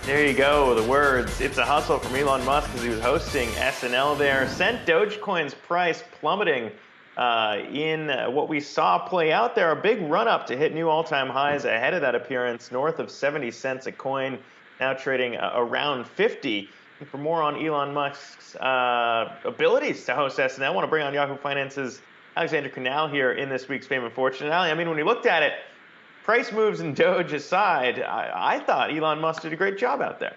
There you go, the words. It's a hustle from Elon Musk as he was hosting SNL there. Sent Dogecoin's price plummeting in what we saw play out there. A big run up to hit new all-time highs ahead of that appearance, north of 70 cents a coin, now trading around 50. And for more on Elon Musk's abilities to host SNL, I want to bring on Yahoo Finance's Alexandra Canal here in this week's Fame and Fortune. Ali, I mean, when you looked at it, price moves and Doge aside, I thought Elon Musk did a great job out there.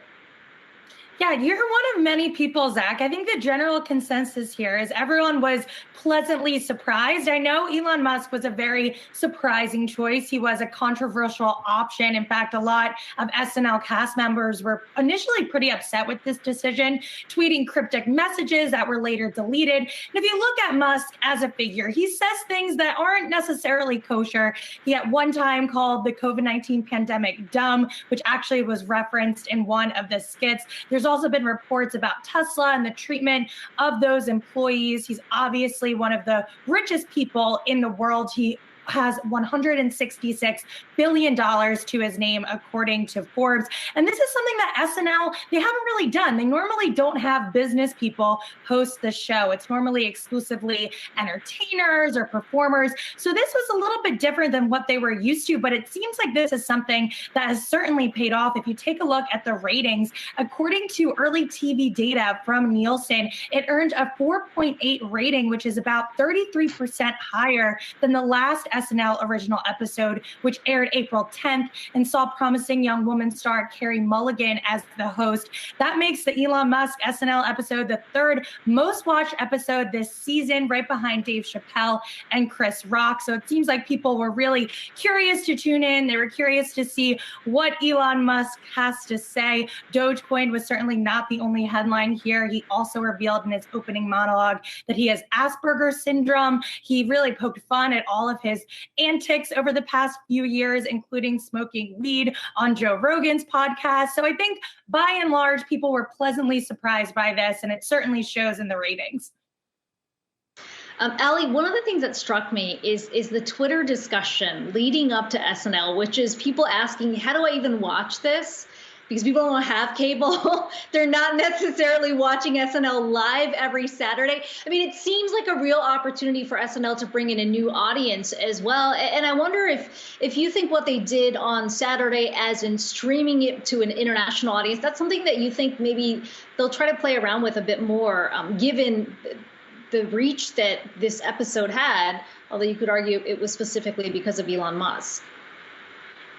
Yeah, you're one of many people, Zach. I think the general consensus here is everyone was pleasantly surprised. I know Elon Musk was a very surprising choice. He was a controversial option. In fact, a lot of SNL cast members were initially pretty upset with this decision, tweeting cryptic messages that were later deleted. And if you look at Musk as a figure, he says things that aren't necessarily kosher. He at one time called the COVID-19 pandemic dumb, which actually was referenced in one of the skits. There's also been reports about Tesla and the treatment of those employees. He's obviously one of the richest people in the world. He has $166 billion to his name, according to Forbes. And this is something that SNL, they haven't really done. They normally don't have business people host the show. It's normally exclusively entertainers or performers. So this was a little bit different than what they were used to, but it seems like this is something that has certainly paid off. If you take a look at the ratings, according to early TV data from Nielsen, it earned a 4.8 rating, which is about 33% higher than the last SNL original episode, which aired April 10th and saw promising young woman star Carey Mulligan as the host. That makes the Elon Musk SNL episode the third most watched episode this season, right behind Dave Chappelle and Chris Rock. So it seems like people were really curious to tune in. They were curious to see what Elon Musk has to say. Dogecoin was certainly not the only headline here. He also revealed in his opening monologue that he has Asperger's syndrome. He really poked fun at all of his antics over the past few years, including smoking weed on Joe Rogan's podcast. So I think by and large, people were pleasantly surprised by this, and it certainly shows in the ratings. Ali, one of the things that struck me is the Twitter discussion leading up to SNL, which is people asking, how do I even watch this? Because people don't have cable. They're not necessarily watching SNL live every Saturday. I mean, it seems like a real opportunity for SNL to bring in a new audience as well. And I wonder if you think what they did on Saturday, as in streaming it to an international audience, that's something that you think maybe they'll try to play around with a bit more, given the reach that this episode had, although you could argue it was specifically because of Elon Musk.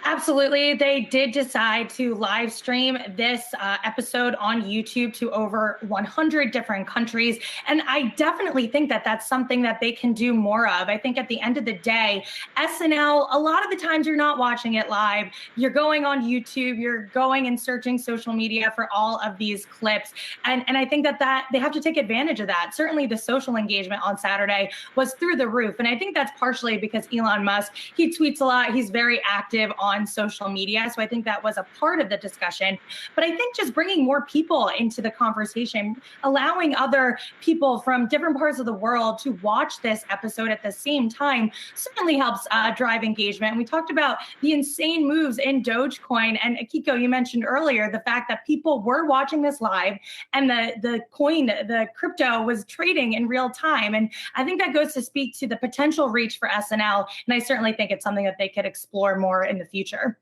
Absolutely. They did decide to live stream this episode on YouTube to over 100 different countries. And I definitely think that that's something that they can do more of. I think at the end of the day, SNL, a lot of the times you're not watching it live. You're going on YouTube, you're going and searching social media for all of these clips. And I think that they have to take advantage of that. Certainly the social engagement on Saturday was through the roof. And I think that's partially because Elon Musk, he tweets a lot. He's very active on social media. So I think that was a part of the discussion. But I think just bringing more people into the conversation, allowing other people from different parts of the world to watch this episode at the same time certainly helps drive engagement. And we talked about the insane moves in Dogecoin. And Akiko, you mentioned earlier the fact that people were watching this live and the coin, the crypto was trading in real time. And I think that goes to speak to the potential reach for SNL. And I certainly think it's something that they could explore more in the future.